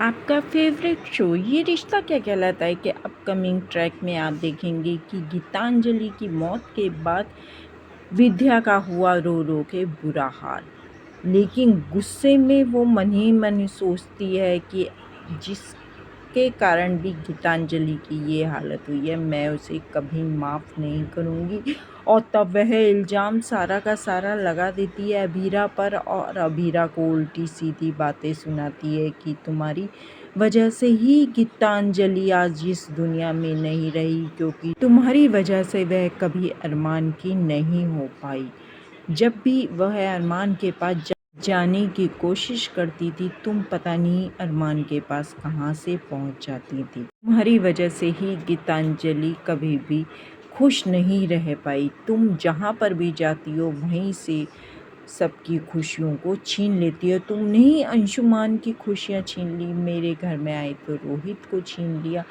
आपका favourite show ये रिश्ता क्या कहलाता है कि अपकमिंग ट्रैक में आप देखेंगे कि गीतांजलि की मौत के बाद विद्या का हुआ रो रो के बुरा हाल। लेकिन गुस्से में वो मन ही मन सोचती है कि जिसके कारण भी गीतांजलि की ये हालत हुई है, मैं उसे कभी माफ़ नहीं करूँगी। और तब वह इल्ज़ाम सारा का सारा लगा देती है अबीरा पर और अबीरा को उल्टी सीधी बातें सुनाती है कि तुम्हारी वजह से ही गीतांजलि आज इस दुनिया में नहीं रही, क्योंकि तुम्हारी वजह से वह कभी अरमान की नहीं हो पाई। जब भी वह अरमान के पास जाने की कोशिश करती थी, तुम पता नहीं अरमान के पास कहाँ से पहुँच जाती थी। तुम्हारी वजह से ही गीतांजलि कभी भी खुश नहीं रह पाई। तुम जहाँ पर भी जाती हो वहीं से सबकी खुशियों को छीन लेती हो। तुमने ही अंशुमान की खुशियाँ छीन ली, मेरे घर में आए तो रोहित को छीन लिया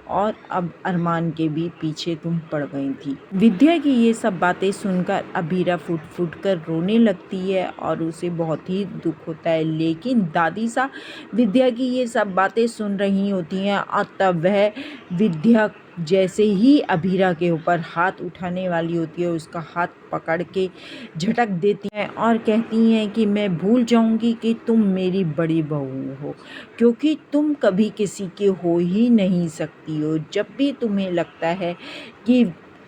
और अब अरमान के भी पीछे तुम पड़ गई थी। विद्या की ये सब बातें सुनकर अबीरा फुट फुट कर रोने लगती है और उसे बहुत ही दुख होता है। लेकिन दादी सा विद्या की ये सब बातें सुन रही होती हैं और तब वह विद्या जैसे ही अबीरा के ऊपर हाथ उठाने वाली होती है, उसका हाथ पकड़ के झटक देती हैं और कहती हैं कि मैं भूल जाऊंगी कि तुम मेरी बड़ी बहू हो, क्योंकि तुम कभी किसी के हो ही नहीं सकती हो। जब भी तुम्हें लगता है कि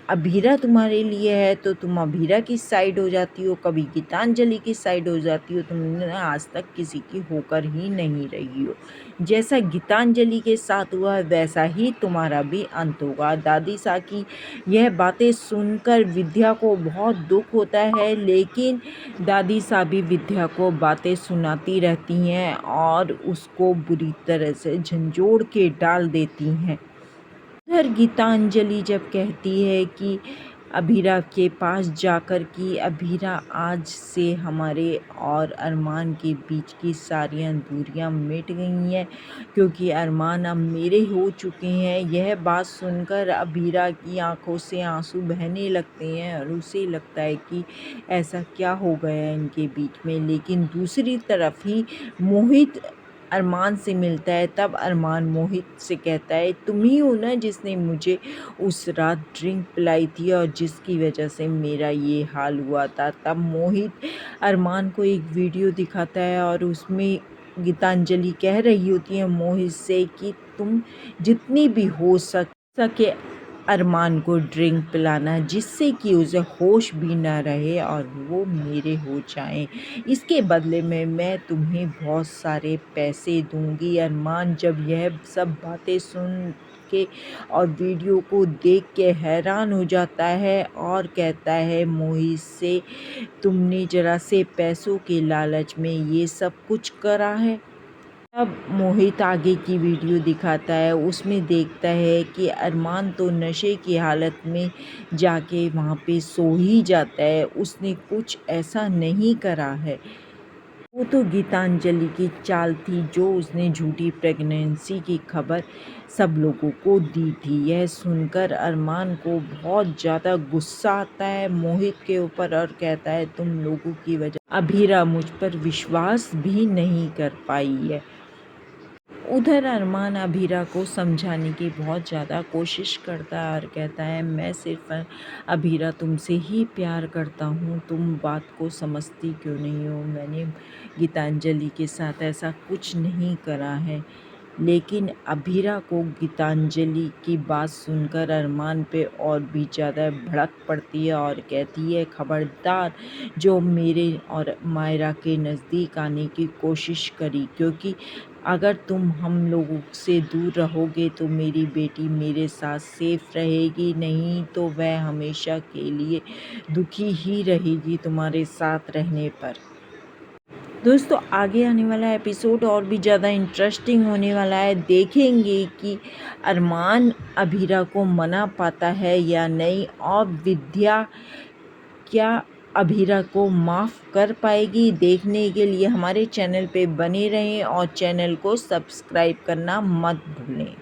अबीरा तुम्हारे लिए है तो तुम अबीरा की साइड हो जाती हो, कभी गीतांजलि की साइड हो जाती हो। तुमने आज तक किसी की होकर ही नहीं रही हो। जैसा गीतांजलि के साथ हुआ वैसा ही तुम्हारा भी अंत होगा। दादी सा की यह बातें सुनकर विद्या को बहुत दुख होता है, लेकिन दादी सा भी विद्या को बातें सुनाती रहती हैं और उसको बुरी तरह से झंझोड़ के डाल देती हैं। उधर गीतांजलि जब कहती है कि अबीरा के पास जाकर कि अबीरा आज से हमारे और अरमान के बीच की सारियां दूरियां मिट गई हैं, क्योंकि अरमान अब मेरे हो चुके हैं। यह बात सुनकर अबीरा की आंखों से आंसू बहने लगते हैं और उसे लगता है कि ऐसा क्या हो गया इनके बीच में। लेकिन दूसरी तरफ ही मोहित अरमान से मिलता है। तब अरमान मोहित से कहता है, तुम ही हो ना जिसने मुझे उस रात ड्रिंक पिलाई थी और जिसकी वजह से मेरा ये हाल हुआ था। तब मोहित अरमान को एक वीडियो दिखाता है और उसमें गीतांजलि कह रही होती है मोहित से कि तुम जितनी भी हो सके अरमान को ड्रिंक पिलाना, जिससे कि उसे होश भी ना रहे और वो मेरे हो जाएं। इसके बदले में मैं तुम्हें बहुत सारे पैसे दूंगी। अरमान जब यह सब बातें सुन के और वीडियो को देख के हैरान हो जाता है और कहता है मोहित से, तुमने जरा से पैसों के लालच में ये सब कुछ करा है। तब मोहित आगे की वीडियो दिखाता है, उसमें देखता है कि अरमान तो नशे की हालत में जाके वहाँ पे सो ही जाता है, उसने कुछ ऐसा नहीं करा है। वो तो गीतांजलि की चाल थी जो उसने झूठी प्रेगनेंसी की खबर सब लोगों को दी थी। यह सुनकर अरमान को बहुत ज़्यादा गुस्सा आता है मोहित के ऊपर और कहता है, तुम लोगों की वजह अबीरा मुझ पर विश्वास भी नहीं कर पाई है। उधर अरमान अबीरा को समझाने की बहुत ज़्यादा कोशिश करता है और कहता है, मैं सिर्फ अबीरा तुमसे ही प्यार करता हूँ, तुम बात को समझती क्यों नहीं हो। मैंने गीतांजलि के साथ ऐसा कुछ नहीं करा है। लेकिन अबीरा को गीतांजलि की बात सुनकर अरमान पे और भी ज़्यादा भड़क पड़ती है और कहती है, खबरदार जो मेरे और मायरा के नज़दीक आने की कोशिश करी, क्योंकि अगर तुम हम लोगों से दूर रहोगे तो मेरी बेटी मेरे साथ सेफ रहेगी, नहीं तो वह हमेशा के लिए दुखी ही रहेगी तुम्हारे साथ रहने पर। दोस्तों आगे आने वाला एपिसोड और भी ज़्यादा इंटरेस्टिंग होने वाला है। देखेंगे कि अरमान अबीरा को मना पाता है या नहीं और विद्या क्या अबीरा को माफ़ कर पाएगी। देखने के लिए हमारे चैनल पे बने रहें और चैनल को सब्सक्राइब करना मत भूलें।